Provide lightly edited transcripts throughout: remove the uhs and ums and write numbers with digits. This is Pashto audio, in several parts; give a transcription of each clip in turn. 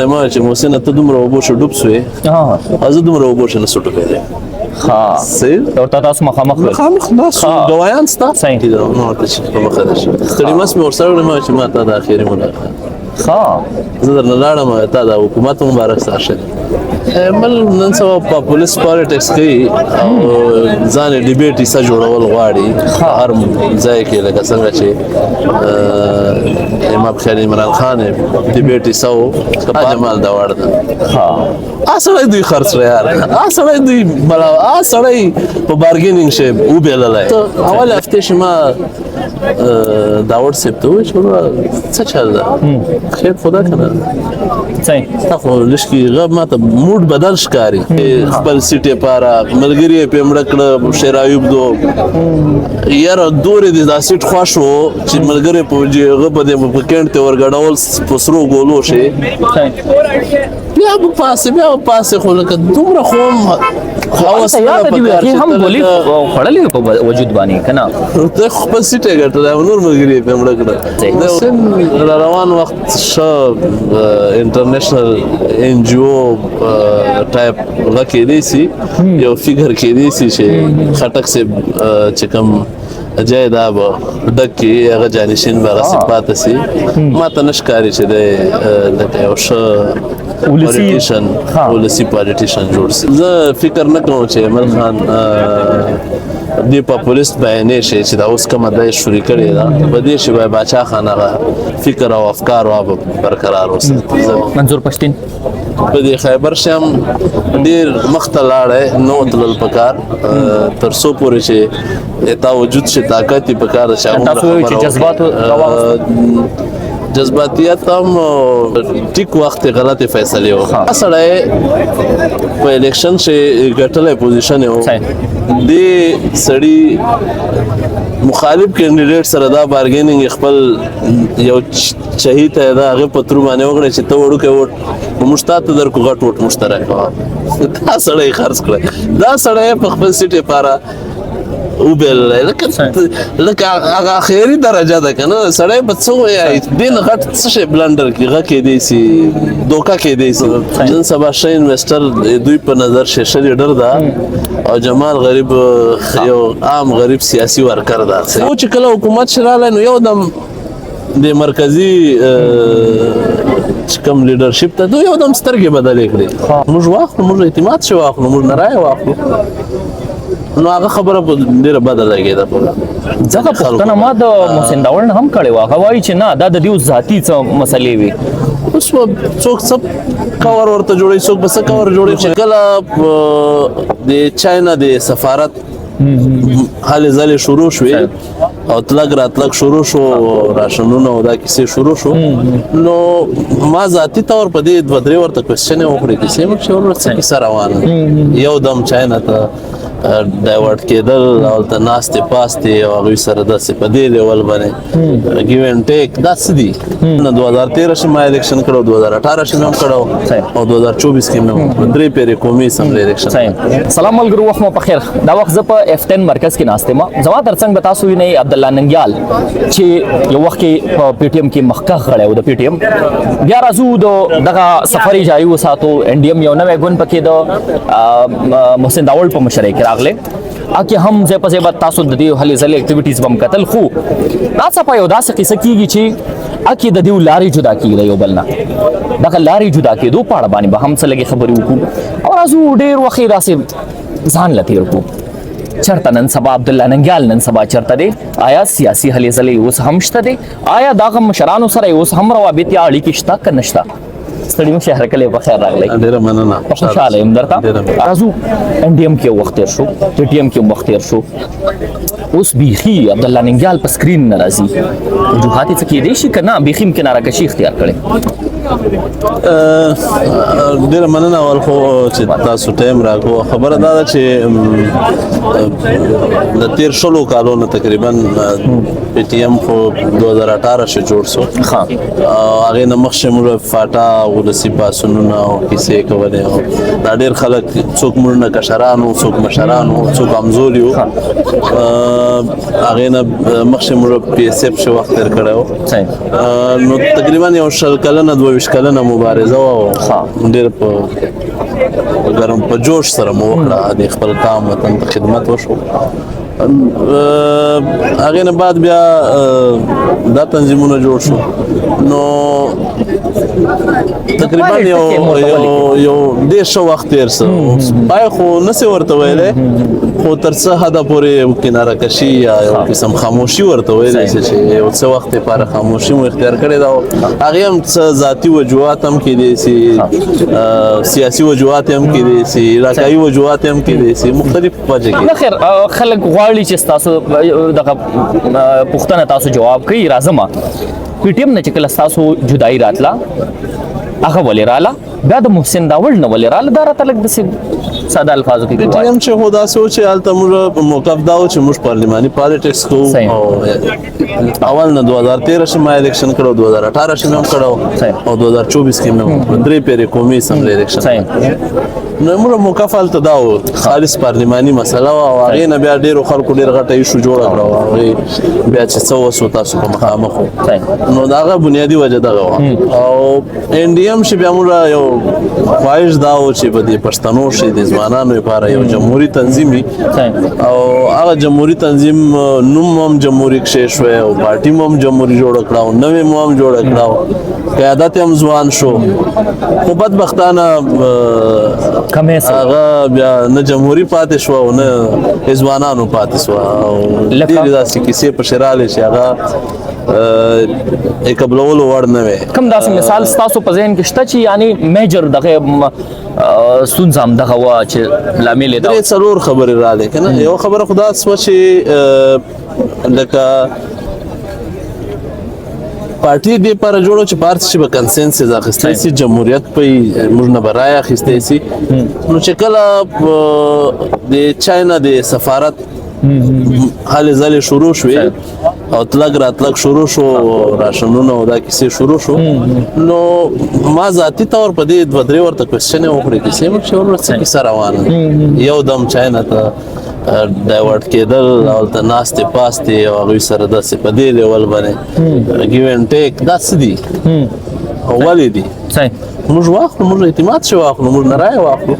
ما چې محسن ته دومره اوبو شو ډوب سوې زه دومره اوبو شو نه سټو پیدا ورته تاسو مخامخ ناس ګوایان ستا صحیح نو ته چې په مخه ده ستړي مس مې ورسره ما چې ما ته د اخیری ملاقات زه درنه لاړم ته د حکومت مبارک سره شه بل نن سبا پاپولیس پالیټکس کوي او ځان ډیبیټ یې جوړول غواړي هر ځای کې لکه څنګه چې امام خالد عمران خان ډیبیټ یې سو جمال داوړ ده اصله دوی خرڅ یار اصله دوی بلا اصله په بارګینینګ شه او بیللای اول هفته شما داوړ سپتو چې څه چل ده خیر خدا کنه صحیح خو لشکي غب ماته موډ بدل ښکاری خپل سیټه پاره ملګری په مړکړه شیر ایوب دو یاره دورې د سیټ خوشو چې ملګری په غب د پکینټ ته ورګډول پسرو ګولو شي بیا په پاسه خو لکه دومره خوم خواص هم ګولې خړلې په وجود باندې کنه ته خپل سیټه ګټل نور ملګری په مړکړه د سن روان وخت شو انټرنیشنل ان جی او ټایپ غکې دی سي یو فیګر کې دی سي چې خټک سے چکم جای دا به ډکې هغه جانشین به صفات سي ما ته نشکاری چې د یو ښه ولسی پالیټیشن جوړ سي زه فکر نه کوم چې عمر خان دی پاپولیست بیانې شي چې دا اوس کومه د شوري کړی دا په دې شی به باچا خان هغه فکر او افکار او برقرار وساتي منظور پښتين په دې خیبر شم ډیر مخته لاړې نو تل پکار تر سو پورې چې تا وجود شي طاقت پکار شي تاسو چې جذبات جذباتیت هم ټیک وخت غلطه فیصله و اصله په الیکشن شي ګټلې پوزیشن و دی سړی مخالف کینډیډیټ سره دا بارګینینګ خپل یو شهید دا هغه پترو باندې وګړي چې ته وړو کې وټ مشتاق در کو غټ وټ مشترک دا سړی خرڅ کړ دا سړی په خپل سیټه پاره او بل لکه هغه اخیری درجه ده کنه سړی په څو یې دین غټ څه بلندر کې غکې دی سي دوکا کې دی سي جن سبا شي انویسټر دوی په نظر شیشه لیډر دا او جمال غریب یو عام غریب سیاسي ورکر دا او چې کله حکومت شراله نو یو دم د مرکزی کم لیډرشپ ته دوی یو دم سترګې بدلې کړې موږ واخلو موږ اعتماد شو واخلو موږ نارای واخلو نو هغه خبره ډیره بدله لګیده ځکه پښتنه ما د محسن داوړ هم کړي وا هوایي چې نه دا د دیو ذاتی څه مسلې وي اوس څوک سب کور ورته جوړي څوک بس کور جوړي کله د چاینا د سفارت حالې ځلې شروع شوې او تلګ راتلګ شروع شو راشنونه او دا کیسې شروع شو نو ما ذاتی طور په دې دوه درې ورته کوېسچن وکړې چې موږ ورته کیسه روانه یو دم چاینا ته ډایورټ کېدل او ته ناستې پاستې او هغوی سره داسې په دې لیول باندې ګیو اینډ ټیک دا څه دي نه 2013 ما الیکشن کړو 2018 مې هم کړو او 2024 کې مې درې پیرې قومي اسمبلی الیکشن سلام ملګرو وخت مو په خیر دا وخت زه په F10 مرکز کې ناست یم زما ترڅنګ به تاسو وینئ عبدالله ننګیال چې یو وخت کې په پی ټی ایم کې مخکښ غړی و د پی ټی ایم بیا راځو دغه سفر یې جاري وساتو این ډي ایم یو نوی ګوند پکې د محسن داوړ په مشرۍ کې راغلی اکه هم ځای په ځای به تاسو د دې هلې ځلې اکټیویټیز به هم کتل خو ناڅاپه یو داسې قصه کېږي چې اکه د دې لارې جدا کېږي یو بل نه دغه لارې جدا کېدو په اړه باندې به هم څه لږې خبرې وکړو او راځو ډېر وخت یې داسې ځان له تېر کړو چرته نن سبا عبدالله ننګیال نن سبا چرته دی آیا سیاسي هلې ځلې اوس هم شته دی آیا دغه مشرانو سره اوس هم روابط یا اړیکې شته که نشته ستړي مو شهر کله په خیر راغلی ډیره مننه خوشاله یم درته راځو این ډي ایم کې وخت تیر شو پی ټي ایم کې وخت تیر شو اوس بیخي عبدالله ننګیال په سکرین نه راځي وجوهات یې څه کېدی شي که نه بیخي هم کنارهکشي اختیار کړې ډیره مننه اول خو چې تاسو ټایم راکړو خبره دا ده چې د تیر شلو کالو نه تقریبا پی ټی ایم خو 2018 شو جوړ شو هغه نه مخکې موږ فاټا ولسی پاسونونه او کیسې کولې دا ډېر خلک څوک موږ نه کشرانو څوک مشرانو څوک کمزوري وو هغه نه مخکې موږ پی اس اف شو وخت تر کړو نو تقریبا یو شل کلنه 22 کلنه مبارزه و ډېر په ګرم په جوش سره مو وکړه د خپل کام وطن ته خدمت وشو هغه نه بعد بیا دا تنظیمونه جوړ شو نو تقریبا یو ډېر ښه وخت تېر شو پای خو نسې ورته ویلی خو تر څه حده پورې کناره کشي یا یو قسم خاموشي ورته ویلی شي چې یو څه وخت لپاره خاموشي مو اختیار کړې ده هغې هم څه ذاتي وجوهات هم کیدی شي سیاسي وجوهات هم کیدی شي علاقایي وجوهات هم کیدی شي مختلف وجې کې خیر خلک غواړي چې تاسو دغه پوښتنه تاسو جواب کوي راځم پی ټی ایم نه چې کله تاسو جدایي راتله هغه ولې راله بیا د محسن داوړ نه ولې راله دا راته لږ داسې ساده الفاظو کې پی ټی ایم چې خو داسې و چې هلته موږ موقف دا و چې موږ پارلماني پالیټکس کوو او اول نه 2013 کې ما الیکشن کړو 2018 کې مې هم کړو او 2024 کې مې هم درې پیرې قومي اسمبلی الیکشن نو موږ موقف هلته دا و خالص پارلماني مسله وه او هغې نه بیا ډېرو خلکو ډېر غټه ایشو جوړه کړه او هغې بیا چې څه وسو تاسو په مخامخ وو نو د هغه بنیادي وجه دغه وه او این ډي ایم چې بیا موږ یو خواهش دا و چې په دې پښتنو شي د ځوانانو لپاره یو جمهوري تنظیم وي او هغه جمهوري تنظیم نوم هم جمهوري کښې شوی او پارټي مو هم جمهوري جوړه کړه او نوې مو هم جوړه کړه قیادت هم ځوان شو خو بدبختانه هغه بیا نه جمهوري پاتې شو او نه ځوانانو پاتې شو او ډېرې داسې کیسې پکښې رالې چې هغه قبلولو وړ نه وی کوم داسې مثال ستاسو په ذهن کې شته چې یعنی میجر دغه ستونزه هم دغه وه چې لامل یې درې څلور خبرې رالې که نه یو خبره خو داسې وه چې لکه پارټي دې لپاره جوړو چې په هر څه به کنسنسس اخیستی شي جمهوریت پې موږ نه به رایه اخیستی شي نو چې کله د چاینا د سفارت هلې ځلې شروع شوې او تلګ راتلګ شروع شو راشنونه او دا کیسې شروع شو نو ما ذاتي طور په دې 2-3 ورته کوېسچنې وکړې کیسې مې چې ورته څه کیسه روانه یو دم چاینا ته ډایورټ کېدل او ته ناستې پاستې او هغوی سره داسې په دې لیول باندې ګیو اینډ ټیک دا څه دي او ولې دي موږ واخلو موږ اعتماد شو واخلو موږ نه رایه واخلو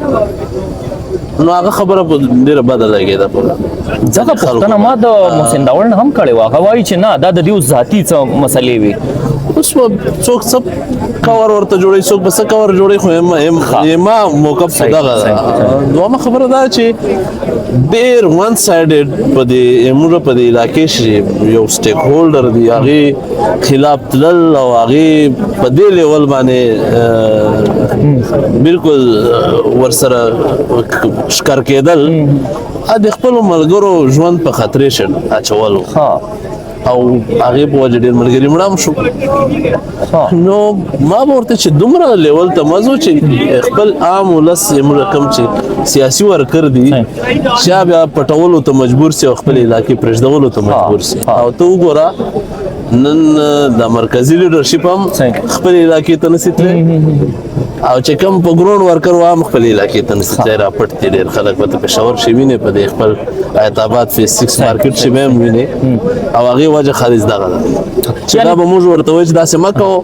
نو هغه خبره ډېره بده لګېده ځکه پوښتنه ما د محسن داوړ نه هم کړې وه هغه وایي چې نه دا د دې ذاتي څه مسلې وي اوس څوک څه کور ورته جوړوي څوک به څه کور جوړوي خو ما موقف دغه دومره خبره ده چې ډېر ون سایډډ په دې موږ په دې علاقې کې یو سټیک هولډر دی هغې خلاف تلل او هغې په دې لیول باندې بالکل ورسره ښکار کېدل د خپلو ملګرو ژوند په خطرې اچولو او هغې په وجه ډېر ملګري مړه هم شو نو ما به ورته چې دومره لیول ته مزو چې خپل عام ولس موږ کوم چې سیاسي ورکر دي چا بیا پټولو ته مجبور سي او خپل علاقې پرېږدولو ته مجبور سي او ته وګوره نن د مرکزي لیډرشپ هم خپل علاقې ته نسي تللی او چې کوم په ګرون ورکر و هم خپل علاقې ته نسي تللی راپټ دي ډېر خلک به ته پېښور شي وینې په دې خپل حیات آباد فیس 6 مارکیټ شي به هم وینې او هغې وجه خالص دغه ده چې دا به موږ ورته وایو چې داسې مه کوو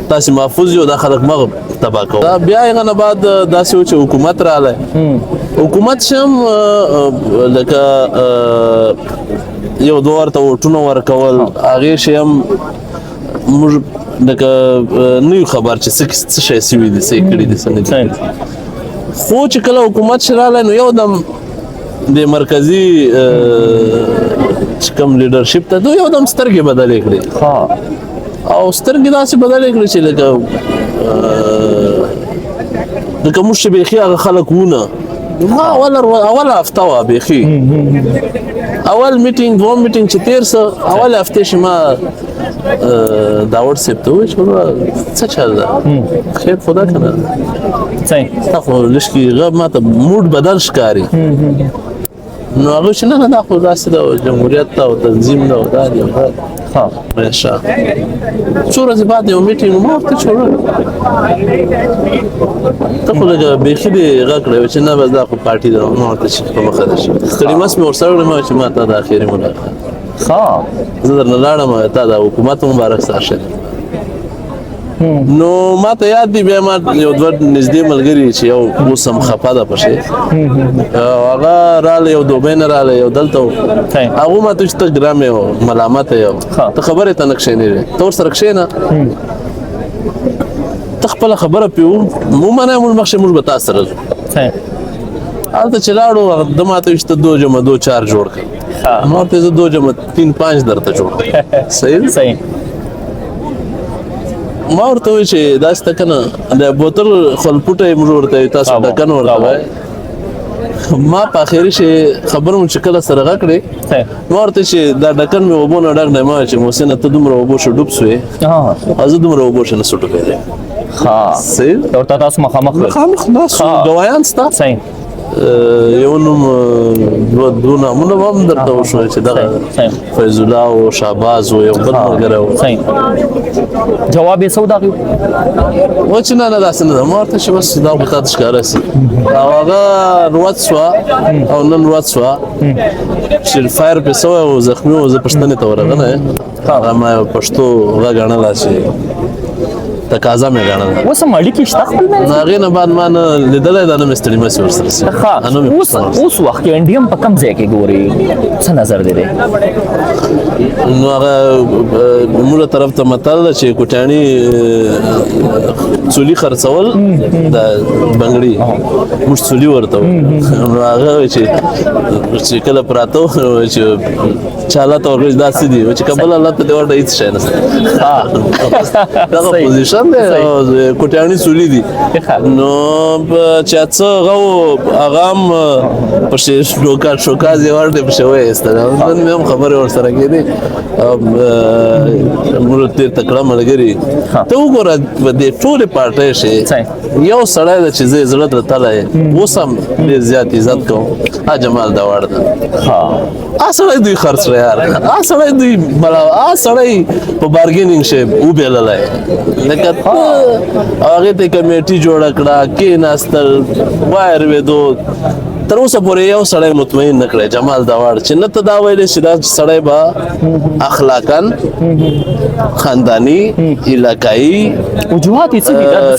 تاسې محفوظ یو دا خلک مه تباه کوو بیا هغه نه بعد داسې و چې حکومت راغلی حکومت چې هم لکه یو دوه ورته ووټونه ورکول هغې شی هم موږ لکه نه یو خبر چې څه شی سوي دي څه یې کړي دي څه نه دي خو چې کله حکومت چې راغلی نو یو دم د مرکزي چې کوم لیډرشپ ته یو دم سترګې بدلې کړې او سترګې داسې بدلې کړې چې لکه موږ چې بیخي هغه خلک وونه ما اوله هفته وه بیخي اول میټینګ دوم میټینګ چې تېر څه اول هفتې چې ما داوړ صاحب ته وویل چې څه چل ده خیر خو ده که نه تا خو لږکې غب ما ته موډ بدل ښکاري نو هغه چې نه دا خو داسې ده جمهوریت ده او تنظیم ده او دا دی ها ښه څو ورځې بعد یو میټینګ ما ورته جوړه ته خو لږه بیخي دې غږ کړی و چې نه بس دا خو پارټي ده ما ورته چې په مخه ده شي ستړي مس مې ورسره وړم چې ما ته د اخري ملاقات ها زه درنه لاړم تا د حکومت مبارک سره شه نو ما ته یاد دی بیا ما یو دوه نږدې ملګري چې یو اوس هم خفه ده پشي هغه راله یو دوبۍ نه راله یو دلته هغه ما ته چې ته ګرام یو ملامت یو ته خبرې ته نه کښېنې ته ورسره کښېنه ته خپله خبره پې مو منه موږ مخکې موږ به تا سره ځو هلته چې لاړو ده ما ته ویل چې ته 2 جمع 2 4 جوړ کړه ما ورته زه 2 جمع 3 5 درته جوړ کړم صحیح ما ورته وایي چې داسې ته که نه د بوتل خلپوټه یې موږ ورته وایي تاسو ډکن ورته وایي ما په اخري شي خبره مو چې کله سره غږ کړې ما ورته چې دا ډکن مې اوبو نه ډک دی ما وایي چې محسنه ته دومره اوبو شه ډوب سوې او زه دومره اوبو شه نه سو ډوبېدی صحیح ورته تاسو مخامخ ناست ګوایان ستا صحیح یو نوم دوه نامونه به هم درته وشول چې دغه فیض الله او شهباز و یو بل ملګری و جواب یې څه وداغي و چې نه نه داسې نه ده ما ورته چې بس دا خو تا ته ښکاره سي او هغه روت سوه او نن روت سوه چې فایر پرې سوی و زخمي و زه پوښتنې ته ورغلی هغه ما یو پښتو غږ ګڼله چې تقاضا مې ګڼله اوس هم اړیکې شته خپل منځ د هغې نه بعد ما نه لیدلی دا نه مې ستړي مسې ورسره سي اوس وخت کې انډیم په کم ځای کې ګوري څه نظر دی نو هغه موږ طرف ته متل ده چې کوټیاني څولي خرڅول د بنګړي موږ څولي ورته نو هغه چې کله پراته چې چاله ته ورغلې داسې دي چې کبل الله ته دې ورته هېڅ شی نشته دغه پوزیشن دی کوټیاني څولي دي نو چې څه هغه هغه هم پسې شوکاز یې ورته پسې وایسته نن مې هم خبرې ورسره کېدې موږ تېر تکړه ملګري ته وګوره د ټولې پارټۍ شي یو سړی ده چې زه یې زړه ته تللی اوس هم ډېر زیات عزت کوم جمال داوړ ده سړی دوی خرڅ کړی یار سړی دوی سړی په بارګینینګ شي وبېللی لکه هغې ته کمیټي جوړه کړه کېناستل وایروېدو تر اوسه پورې یو سړی مطمئن نه کړی جمال داوړ چې نه ته دا ویلی چې دا سړی به اخلاقاً خانداني علاقایي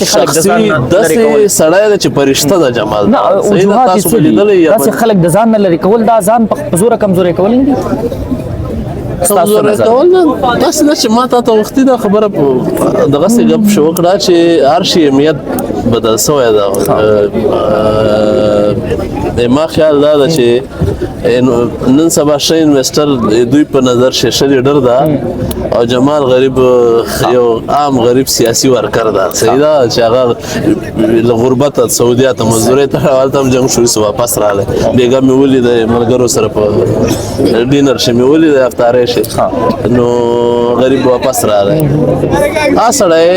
شخصي داسې سړی ده چې فرشته ده جمال داسې خلک د ځان نه لرې کول دا ځان په زوره کمزوري کول نه دي کمزوري کول نه داسې ده چې ما تا ته وختي دا خبره دغسې ګپ شو وکړه چې هر شي اهمیت بدل سوی ده ما خیال دا ده چې نن سبا ښه انویسټر دوی په نظر شیشه لیډر ده او جمال غریب یو عام غریب سیاسي ورکر ده صحیح ده چې هغه له غربته سعودیا ته مزدورۍ ته هلته هم جنګ شوي واپس راغلی بېګا مې ولیده ملګرو سره په ډینر شي مې ولیده افطاری شي نو غریب واپس راغلی سړی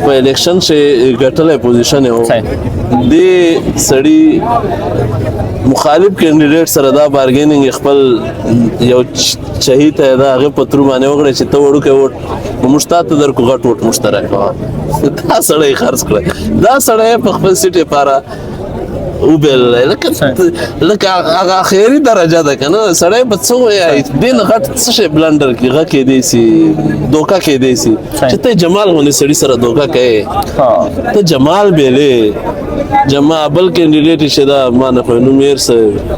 په الیکشن چې ګټلی پوزیشن یې و دې سړي مخالف کینډیډیټ سره دا بارګینینګ خپل یو چهي ته دا هغې په ترو باندې وکړی چې ته وړوکی ووټ موږ تا ته درکړو غټ ووټ مشترک کوه دا سړی خرڅ کړی دا سړی په خپل سیټ لپاره وبېللی لکه هغه اخري درجه ده که نه سړی به څه وایي دې نه غټ څه شی بلنډر کې غږ کېدی سي دوکه کېدی سي چې ته جمال غوندې سړي سره دوکه کوې ته جمال بېلې بل کینډیډیټ چې دا ما نه خو نوم یې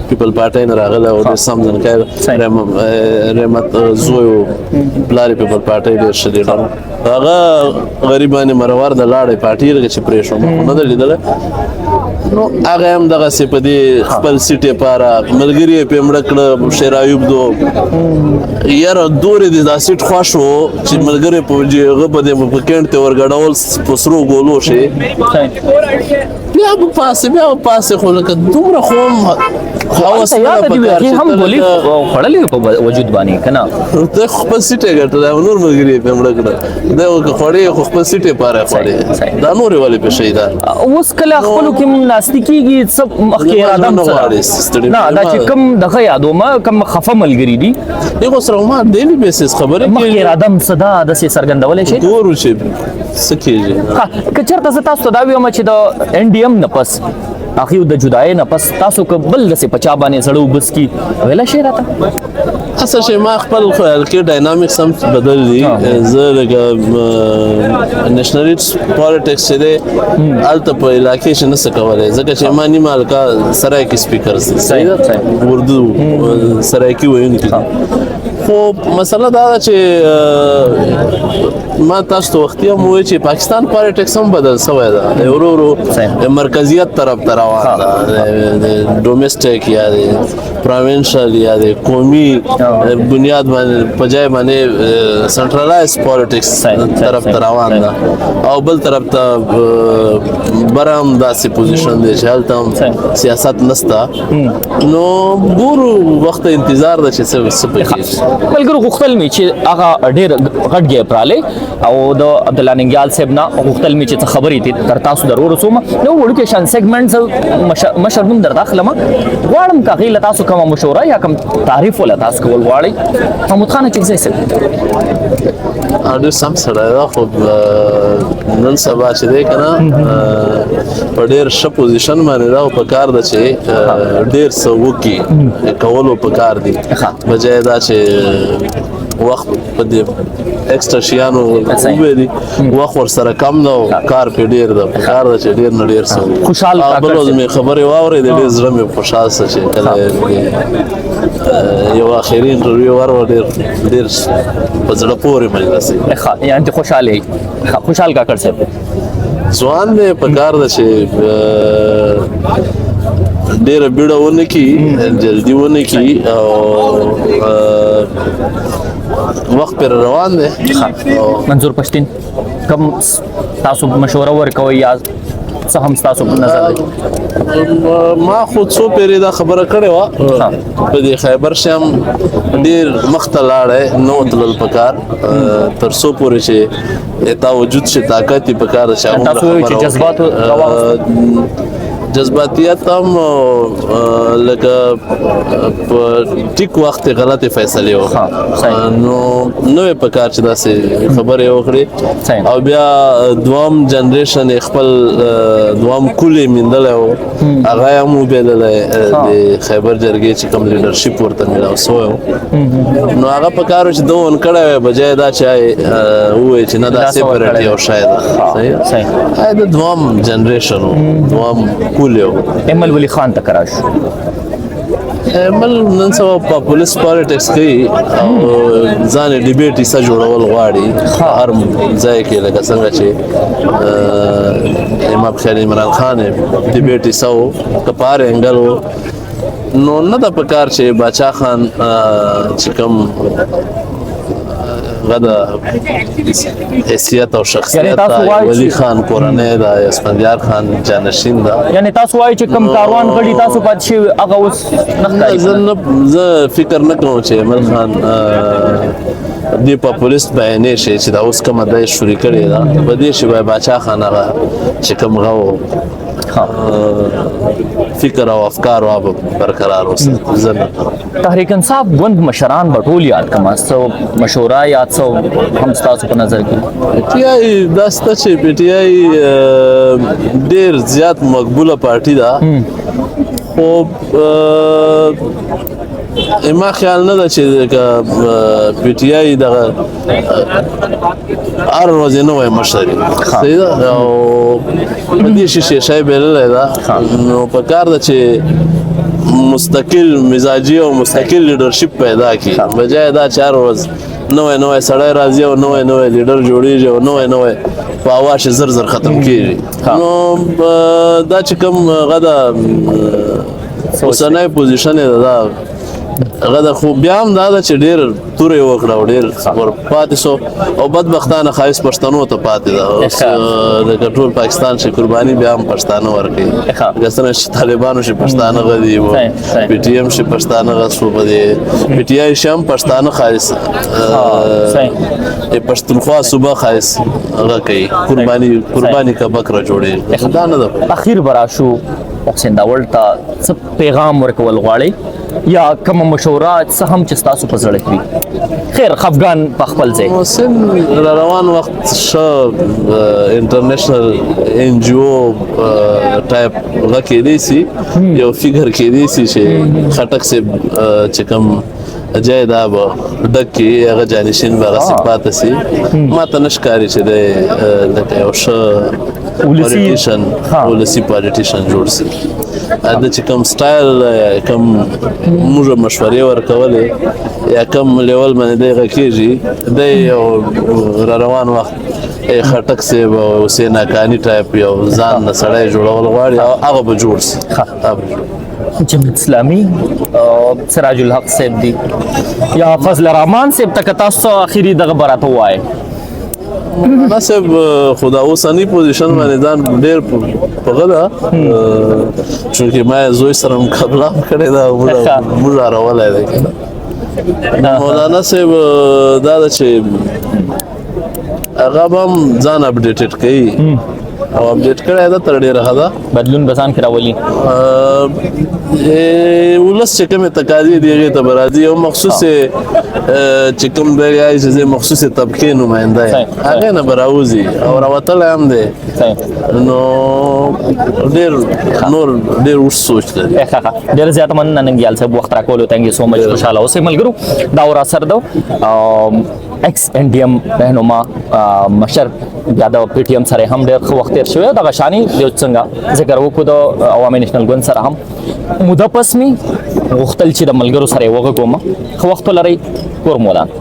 پیپل پارټۍ نه راغلی او ډېر سم ځنکی رحمت زوی و پلار یې پیپل پارټۍ ډېر ښه لیډر هغه غریبانې مرور د لاړې پارټي لکه چې پرې شو ما خو نه ده لیدلی نو هغه هم دغسې په دې خپل سیټ لپاره ملګري یې پې مړه کړه شیر ایوب دو یاره دورې د دا سیټ خوښ و چې ملګري په هغه په دې په کینټ ته ورګډول په سرو ګولو شي بیا به پاسې خو لکه دومره خو هم هغه یاد دی چې هم ګولې خړلې په وجود باندې کنه ته خپل سیټه ګټل نور مګری په مړ کړه دا خړې خپل سیټه پاره خړې دا نور ولې په شي دا اوس کله خپل کې ناستیکيږي سب مخکې اراده نه دا چې کم دغه یادو ما کم خفه ملګری دي یو سره ما ډیلی بیسس خبره مخکې اراده صدا د سي سرګندولې شي ګورو چې سکیږي کچر تاسو دا ویو چې د NDM نه پس اخیو د جدای نه پس تاسو کبل د سي پچا باندې سړو بس کی ویلا شي راته اصل شي ما خپل خیال کې ډاینامیکس هم بدل دي زه لکه نېشنل پالیټکس چې دی الته په علاقې چې نس کولای ځکه چې ما نیمه الکا سرای کې سپیکرز صحیح اردو سرای کې وایي خو مسله دا ده چې ما تاسو ته وختي هم وایي چې پاکستان پالیټکس هم بدل شوی ده ورو ورو مرکزیت طرف ته روان ده ډومېسټک یا د پروینشل یا د قومي بنیاد باندې په ځای باندې سنټرالایز پالیټکس طرف ته روان ده او بل طرف ته برام داسې پوزیشن دی چې هلته هم سیاست نسته نو ګورو وخت انتظار ده چې څه پکې ملګرو غوښتل می چې هغه ډېر غټ ګیپ رالی او د عبدالله ننګیال صاحب نه غوښتل می چې خبرې تر تاسو درو رسوم نو وړوکی شان سیګمنټ مشر نوم در داخله ما غواړم که هغې له تاسو کومه مشوره یا کوم تعریف ولا تاسو کول غواړئ محمود خان اچکزی صاحب ډېر سم سړی ده خو نن سبا چې دی که نه په ډېر ښه پوزیشن باندې ده او په کار ده چې ډېر څه وکړي کولو په کار دي بجای دا چې وخت په دې ایکسټرا شیانو وویلي وخت ورسره کم ده او کار پې ډېر ده په کار ده چې ډېر نه ډېر څه بل ورځ مې خبرې واورېدې ډېر زړه مې خوشحال شه چې کله یو آخري انټرویو ور ډېر په زړه پورې مجلس یعنې ته خوشحاله یې خوشحال کاکړ صاحب ځوان دی په کار ده چې ډېره بیړه ونه کړي جلدي ونه کړي او وخت پر روان دی منظور پښتين کوم تاسو مشوره ورکوي یا څه هم تاسو په نظر دی ما خو څو پیرې دا خبره کړې وه په دې خیبر شم ډېر مخته لاړی نو تلل پکار تر څو پورې چې تا وجود شي طاقت یې پکار ده چې تاسو چې جذباتو جذباتیت هم لکه په ټیک وخت غلطه فیصله وکړه نو نوې په کار چې داسې خبرې وکړي او بیا دوام جنریشن خپل دوام کولې مندل او هغه هم وبېلل د خیبر جرګې چې کوم لیډرشپ ورته ملاو سو نو هغه په کار چې دوه کړه بجای دا چې وې چې نه دا سپریټ یو شاید صحیح دا دوام جنریشن دوام کولیو امل ولی خان ته کراش مل نن سبا پاپولیس پالیټکس کوي او ځان ډیبیټ یې څه جوړول غواړي هر ځای کې لکه څنګه چې امام خیال عمران خان ډیبیټ یې څه که په هر انګل نو نه ده په کار چې باچا خان چې کوم غدا حیثیت او شخصیت ولی خان کورنۍ دا اسفندیار خان جانشین دا یعنی تاسو وایي چې کم کاروان غړي تاسو پات شي هغه اوس زه فکر نه کوم چې امل خان دی پاپولیست بیانې شي چې دا اوس کومه د شوري کړي دا په دې شی باچا خان هغه چې کوم غو فکر او افکار او برقرار اوسه زنه تحریک انصاف ګوند مشران بټول یاد کما سو مشوره یاد سو هم تاسو په نظر کې پی آی داسته چې پی ټی آی ډیر زیات مقبوله پارټي ده خو ما خیال نه ده چې پی ټی آی دغه هر ورځ نه وای مشري صحیح ده او دې شي شای بیللې ده نو په کار ده چې مستقل مزاجي او مستقل لیډرشپ پیدا کړي بجای دا 4 ورځ نوې سړی راځي او نوې لیډر جوړیږي او نوې په اواش زر ختم کیږي نو دا چې کوم غدا اوسنۍ پوزیشن ده هغه د خو بیا هم دا ده چې ډېر تورې وکړه او ډېر ور پاتې سو او بدبختانه ښایست پښتنو ته پاتې ده اوس لکه ټول پاکستان چې قرباني بیا هم پښتانه ورکوي لکه څنګه چې طالبانو چې پښتانه غدي و پی ټي ایم چې پښتانه غسو په دې پی ټي آی شم پښتانه ښایست پښتونخوا صوبه ښایست هغه کوي قرباني کا بکره جوړي دا نه ده اخیر براشو حسین داول ته څه پیغام ورکول غواړي یا کوم مشورات څه هم چې تاسو په زړه کې خیر خفګان په خپل ځای محسن روان وخت ښه انټرنیشنل ان جی او ټایپ هغه کېدی سي یو فیګر کېدی سي چې خټک سے چې کوم جای دا به ډک کې هغه جانشین به هغه صفات سي ما ته نشکاري چې د لکه یو ښه ولسي پالیټیشن جوړ سي د چې کوم سټایل کوم موږ مشورې ورکولې یا کوم لیول باندې دغه کېږي د یو را روان وخت خټک صاحب او حسین اکانی ټایپ یو ځان نه سړی جوړول غواړي هغه به جوړ سي جمعیت اسلامي سراج الحق صاحب دی یا فضل الرحمن صاحب تک تاسو اخیری دغه براته وای ناسب خدا اوسنی پوزیشن باندې ځان ډېر پغه ده چې ما زوی سره مقابله کړې ده موږ راولای دی مولانا صاحب دا چې هغه هم ځان اپډیټډ کوي او اپډیټ کړی دا تر ډیره ښه ده بدلون به ځان کې راولي ولس چې کومې تقاضې دي هغې ته به راځي او مخصوصې چې کوم دی چې مخصوصې طبقې نماینده یم هغې نه به راوځي او راوتلی هم دی نو ډېر نور ډېر اوږد سوچ لري ډېر زیاته مننه ننګیال صاحب وخت راکولو تhank you so much خوشحاله اوسئ ملګرو دا ور اثر ده ایکس این ډي ایم رهنما مشر بیا د پی ټي ایم سره هم ډېر ښه وخت تېر شوی دغه شانې یو څنګه ذکر وکړو د عوامي نیشنل ګوند سره هم موده پس مې غوښتل چې د ملګرو سره یې وغږوم ښه وخت ولرئ کور مولان